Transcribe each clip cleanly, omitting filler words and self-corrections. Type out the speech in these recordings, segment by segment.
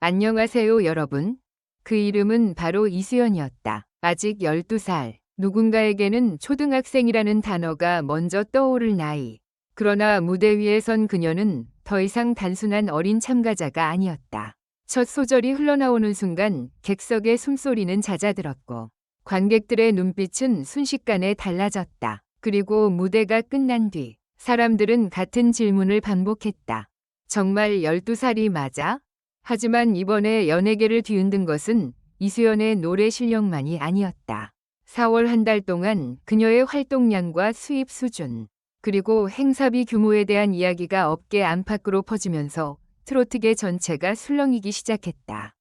안녕하세요, 여러분. 그 이름은 바로 이수연이었다. 아직 12살. 누군가에게는 초등학생이라는 단어가 먼저 떠오를 나이. 그러나 무대 위에 선 그녀는 더 이상 단순한 어린 참가자가 아니었다. 첫 소절이 흘러나오는 순간 객석의 숨소리는 잦아들었고 관객들의 눈빛은 순식간에 달라졌다. 그리고 무대가 끝난 뒤 사람들은 같은 질문을 반복했다. 정말 12살이 맞아? 하지만 이번에 연예계를 뒤흔든 것은 이수연의 노래 실력만이 아니었다. 4월 한 달 동안 그녀의 활동량과 수입 수준, 그리고 행사비 규모에 대한 이야기가 업계 안팎으로 퍼지면서 트로트계 전체가 술렁이기 시작했다.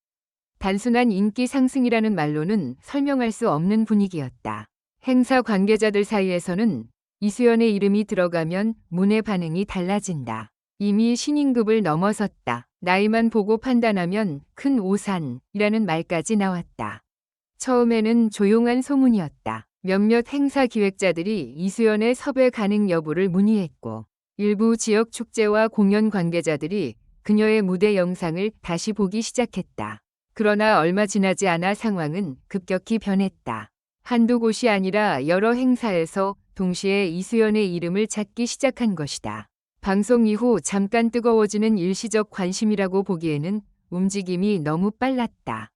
단순한 인기 상승이라는 말로는 설명할 수 없는 분위기였다. 행사 관계자들 사이에서는 이수연의 이름이 들어가면 문의 반응이 달라진다. 이미 신인급을 넘어섰다. 나이만 보고 판단하면 큰 오산이라는 말까지 나왔다. 처음에는 조용한 소문이었다. 몇몇 행사 기획자들이 이수연의 섭외 가능 여부를 문의했고 일부 지역 축제와 공연 관계자들이 그녀의 무대 영상을 다시 보기 시작했다. 그러나 얼마 지나지 않아 상황은 급격히 변했다. 한두 곳이 아니라 여러 행사에서 동시에 이수연의 이름을 찾기 시작한 것이다. 방송 이후 잠깐 뜨거워지는 일시적 관심이라고 보기에는 움직임이 너무 빨랐다.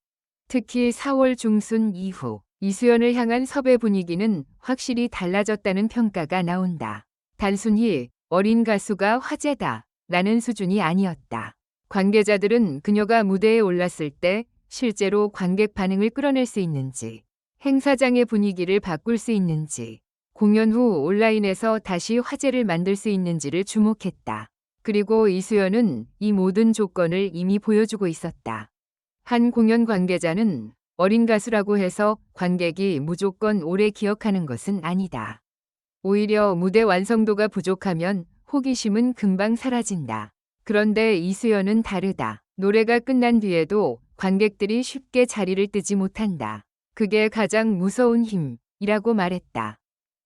특히 4월 중순 이후 이수연을 향한 섭외 분위기는 확실히 달라졌다는 평가가 나온다. 단순히 어린 가수가 화제다 라는 수준이 아니었다. 관계자들은 그녀가 무대에 올랐을 때 실제로 관객 반응을 끌어낼 수 있는지, 행사장의 분위기를 바꿀 수 있는지, 공연 후 온라인에서 다시 화제를 만들 수 있는지를 주목했다. 그리고 이수연은 이 모든 조건을 이미 보여주고 있었다. 한 공연 관계자는 어린 가수라고 해서 관객이 무조건 오래 기억하는 것은 아니다. 오히려 무대 완성도가 부족하면 호기심은 금방 사라진다. 그런데 이수연은 다르다. 노래가 끝난 뒤에도 관객들이 쉽게 자리를 뜨지 못한다. 그게 가장 무서운 힘이라고 말했다.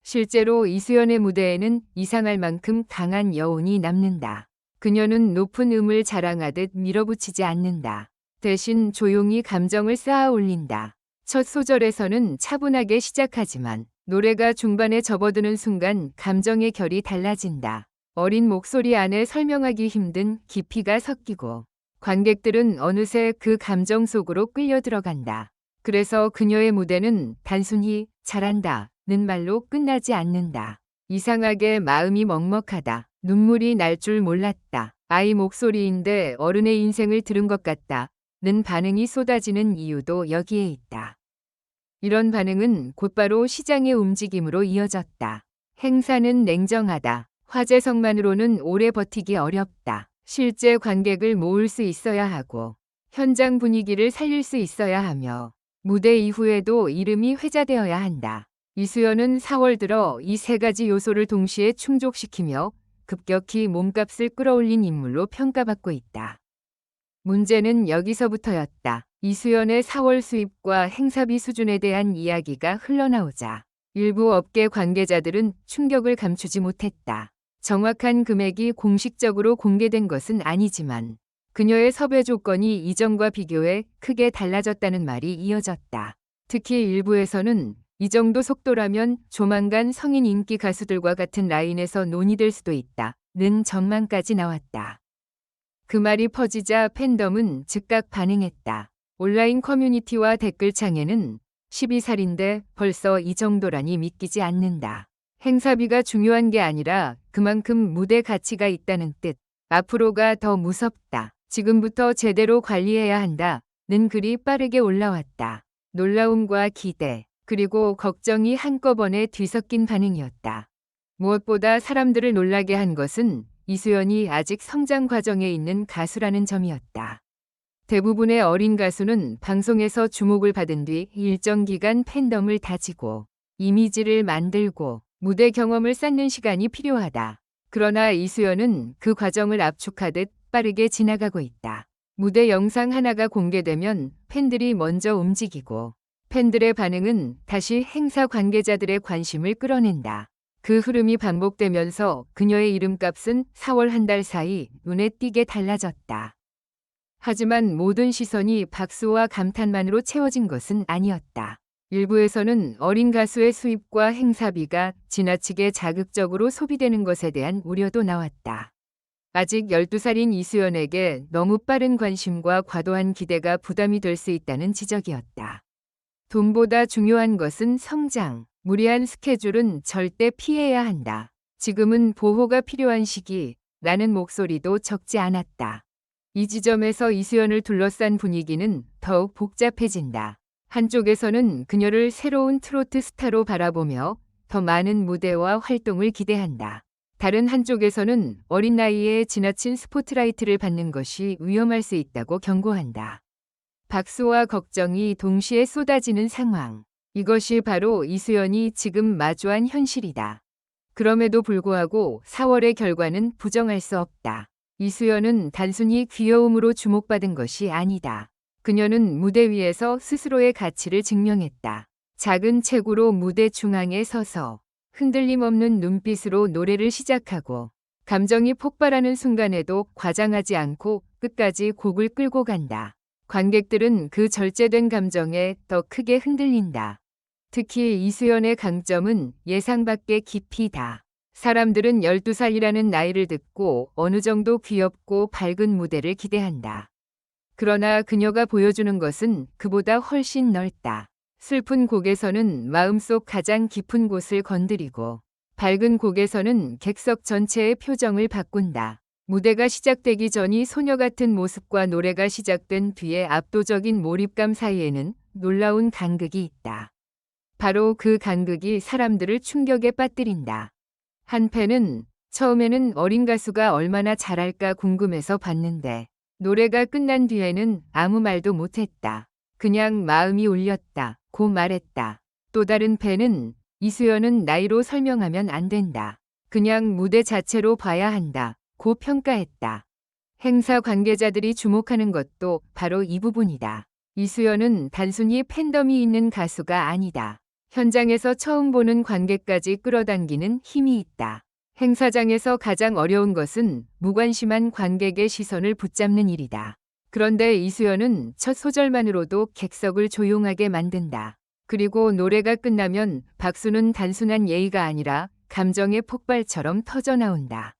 실제로 이수연의 무대에는 이상할 만큼 강한 여운이 남는다. 그녀는 높은 음을 자랑하듯 밀어붙이지 않는다. 대신 조용히 감정을 쌓아 올린다. 첫 소절에서는 차분하게 시작하지만 노래가 중반에 접어드는 순간 감정의 결이 달라진다. 어린 목소리 안에 설명하기 힘든 깊이가 섞이고 관객들은 어느새 그 감정 속으로 끌려 들어간다. 그래서 그녀의 무대는 단순히 잘한다는 말로 끝나지 않는다. 이상하게 마음이 먹먹하다. 눈물이 날 줄 몰랐다. 아이 목소리인데 어른의 인생을 들은 것 같다. 는 반응이 쏟아지는 이유도 여기에 있다. 이런 반응은 곧바로 시장의 움직임으로 이어졌다. 행사는 냉정하다. 화제성만으로는 오래 버티기 어렵다. 실제 관객을 모을 수 있어야 하고 현장 분위기를 살릴 수 있어야 하며 무대 이후에도 이름이 회자되어야 한다. 이수연은 4월 들어 이 세 가지 요소를 동시에 충족시키며 급격히 몸값을 끌어올린 인물로 평가받고 있다. 문제는 여기서부터였다. 이수연의 4월 수입과 행사비 수준에 대한 이야기가 흘러나오자 일부 업계 관계자들은 충격을 감추지 못했다. 정확한 금액이 공식적으로 공개된 것은 아니지만 그녀의 섭외 조건이 이전과 비교해 크게 달라졌다는 말이 이어졌다. 특히 일부에서는 이 정도 속도라면 조만간 성인 인기 가수들과 같은 라인에서 논의될 수도 있다는 전망까지 나왔다. 그 말이 퍼지자 팬덤은 즉각 반응했다. 온라인 커뮤니티와 댓글창에는 12살인데 벌써 이 정도라니 믿기지 않는다. 행사비가 중요한 게 아니라 그만큼 무대 가치가 있다는 뜻. 앞으로가 더 무섭다. 지금부터 제대로 관리해야 한다는 글이 빠르게 올라왔다. 놀라움과 기대, 그리고 걱정이 한꺼번에 뒤섞인 반응이었다. 무엇보다 사람들을 놀라게 한 것은 이수연이 아직 성장 과정에 있는 가수라는 점이었다. 대부분의 어린 가수는 방송에서 주목을 받은 뒤 일정 기간 팬덤을 다지고 이미지를 만들고 무대 경험을 쌓는 시간이 필요하다. 그러나 이수연은 그 과정을 압축하듯 빠르게 지나가고 있다. 무대 영상 하나가 공개되면 팬들이 먼저 움직이고 팬들의 반응은 다시 행사 관계자들의 관심을 끌어낸다. 그 흐름이 반복되면서 그녀의 이름값은 4월 한 달 사이 눈에 띄게 달라졌다. 하지만 모든 시선이 박수와 감탄만으로 채워진 것은 아니었다. 일부에서는 어린 가수의 수입과 행사비가 지나치게 자극적으로 소비되는 것에 대한 우려도 나왔다. 아직 12살인 이수연에게 너무 빠른 관심과 과도한 기대가 부담이 될 수 있다는 지적이었다. 돈보다 중요한 것은 성장, 무리한 스케줄은 절대 피해야 한다. 지금은 보호가 필요한 시기, 라는 목소리도 적지 않았다. 이 지점에서 이수연을 둘러싼 분위기는 더욱 복잡해진다. 한쪽에서는 그녀를 새로운 트로트 스타로 바라보며 더 많은 무대와 활동을 기대한다. 다른 한쪽에서는 어린 나이에 지나친 스포트라이트를 받는 것이 위험할 수 있다고 경고한다. 박수와 걱정이 동시에 쏟아지는 상황. 이것이 바로 이수연이 지금 마주한 현실이다. 그럼에도 불구하고 4월의 결과는 부정할 수 없다. 이수연은 단순히 귀여움으로 주목받은 것이 아니다. 그녀는 무대 위에서 스스로의 가치를 증명했다. 작은 체구로 무대 중앙에 서서 흔들림 없는 눈빛으로 노래를 시작하고 감정이 폭발하는 순간에도 과장하지 않고 끝까지 곡을 끌고 간다. 관객들은 그 절제된 감정에 더 크게 흔들린다. 특히 이수연의 강점은 예상 밖의 깊이다. 사람들은 12살이라는 나이를 듣고 어느 정도 귀엽고 밝은 무대를 기대한다. 그러나 그녀가 보여주는 것은 그보다 훨씬 넓다. 슬픈 곡에서는 마음속 가장 깊은 곳을 건드리고 밝은 곡에서는 객석 전체의 표정을 바꾼다. 무대가 시작되기 전이 소녀 같은 모습과 노래가 시작된 뒤의 압도적인 몰입감 사이에는 놀라운 간극이 있다. 바로 그 간극이 사람들을 충격에 빠뜨린다. 한 팬은 처음에는 어린 가수가 얼마나 잘할까 궁금해서 봤는데 노래가 끝난 뒤에는 아무 말도 못했다. 그냥 마음이 울렸다. 고 말했다. 또 다른 팬은 이수연은 나이로 설명하면 안 된다. 그냥 무대 자체로 봐야 한다. 고 평가했다. 행사 관계자들이 주목하는 것도 바로 이 부분이다. 이수연은 단순히 팬덤이 있는 가수가 아니다. 현장에서 처음 보는 관객까지 끌어당기는 힘이 있다. 행사장에서 가장 어려운 것은 무관심한 관객의 시선을 붙잡는 일이다. 그런데 이수연은 첫 소절만으로도 객석을 조용하게 만든다. 그리고 노래가 끝나면 박수는 단순한 예의가 아니라 감정의 폭발처럼 터져나온다.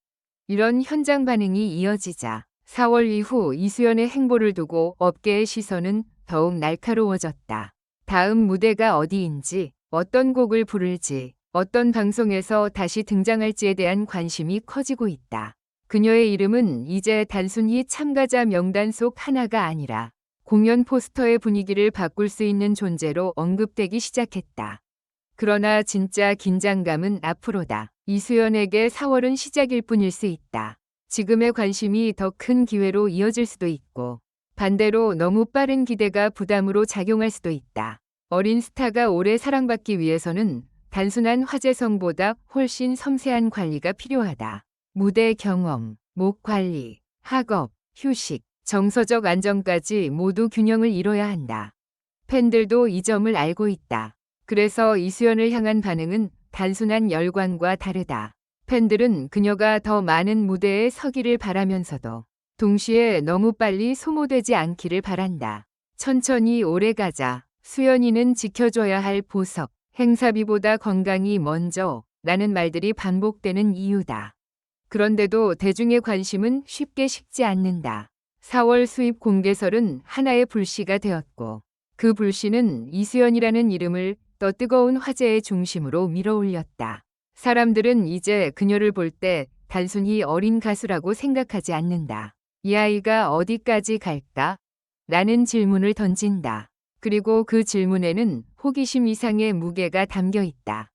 이런 현장 반응이 이어지자 4월 이후 이수연의 행보를 두고 업계의 시선은 더욱 날카로워졌다. 다음 무대가 어디인지, 어떤 곡을 부를지, 어떤 방송에서 다시 등장할지에 대한 관심이 커지고 있다. 그녀의 이름은 이제 단순히 참가자 명단 속 하나가 아니라 공연 포스터의 분위기를 바꿀 수 있는 존재로 언급되기 시작했다. 그러나 진짜 긴장감은 앞으로다. 이수연에게 4월은 시작일 뿐일 수 있다. 지금의 관심이 더 큰 기회로 이어질 수도 있고 반대로 너무 빠른 기대가 부담으로 작용할 수도 있다. 어린 스타가 오래 사랑받기 위해서는 단순한 화제성보다 훨씬 섬세한 관리가 필요하다. 무대 경험, 목 관리, 학업, 휴식, 정서적 안정까지 모두 균형을 이뤄야 한다. 팬들도 이 점을 알고 있다. 그래서 이수연을 향한 반응은 단순한 열광과 다르다. 팬들은 그녀가 더 많은 무대에 서기를 바라면서도 동시에 너무 빨리 소모되지 않기를 바란다. 천천히 오래 가자. 수연이는 지켜줘야 할 보석. 행사비보다 건강이 먼저. 라는 말들이 반복되는 이유다. 그런데도 대중의 관심은 쉽게 식지 않는다. 4월 수입 공개설은 하나의 불씨가 되었고 그 불씨는 이수연이라는 이름을 더 뜨거운 화제의 중심으로 밀어올렸다. 사람들은 이제 그녀를 볼 때 단순히 어린 가수라고 생각하지 않는다. 이 아이가 어디까지 갈까? 라는 질문을 던진다. 그리고 그 질문에는 호기심 이상의 무게가 담겨 있다.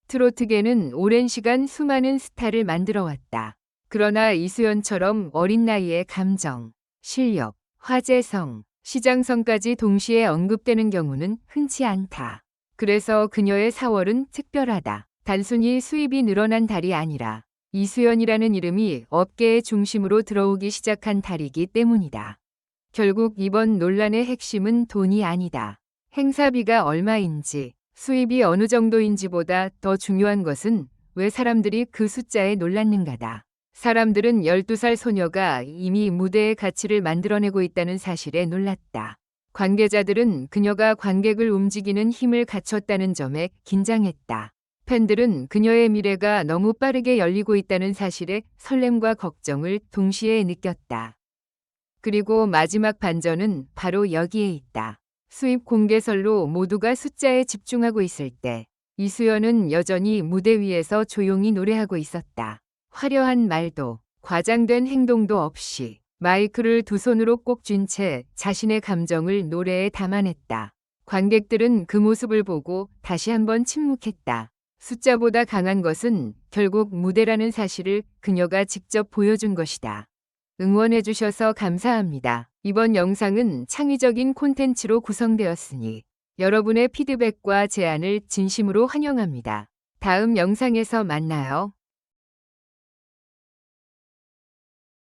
트로트계는 오랜 시간 수많은 스타를 만들어 왔다. 그러나 이수연처럼 어린 나이에 감정, 실력, 화제성, 시장성까지 동시에 언급되는 경우는 흔치 않다. 그래서 그녀의 4월은 특별하다. 단순히 수입이 늘어난 달이 아니라 이수연이라는 이름이 업계의 중심으로 들어오기 시작한 달이기 때문이다. 결국 이번 논란의 핵심은 돈이 아니다. 행사비가 얼마인지, 수입이 어느 정도인지보다 더 중요한 것은 왜 사람들이 그 숫자에 놀랐는가다. 사람들은 12살 소녀가 이미 무대의 가치를 만들어내고 있다는 사실에 놀랐다. 관계자들은 그녀가 관객을 움직이는 힘을 갖췄다는 점에 긴장했다. 팬들은 그녀의 미래가 너무 빠르게 열리고 있다는 사실에 설렘과 걱정을 동시에 느꼈다. 그리고 마지막 반전은 바로 여기에 있다. 수입 공개설로 모두가 숫자에 집중하고 있을 때 이수연은 여전히 무대 위에서 조용히 노래하고 있었다. 화려한 말도 과장된 행동도 없이 마이크를 두 손으로 꼭 쥔 채 자신의 감정을 노래에 담아냈다. 관객들은 그 모습을 보고 다시 한번 침묵했다. 숫자보다 강한 것은 결국 무대라는 사실을 그녀가 직접 보여준 것이다. 응원해주셔서 감사합니다. 이번 영상은 창의적인 콘텐츠로 구성되었으니 여러분의 피드백과 제안을 진심으로 환영합니다. 다음 영상에서 만나요.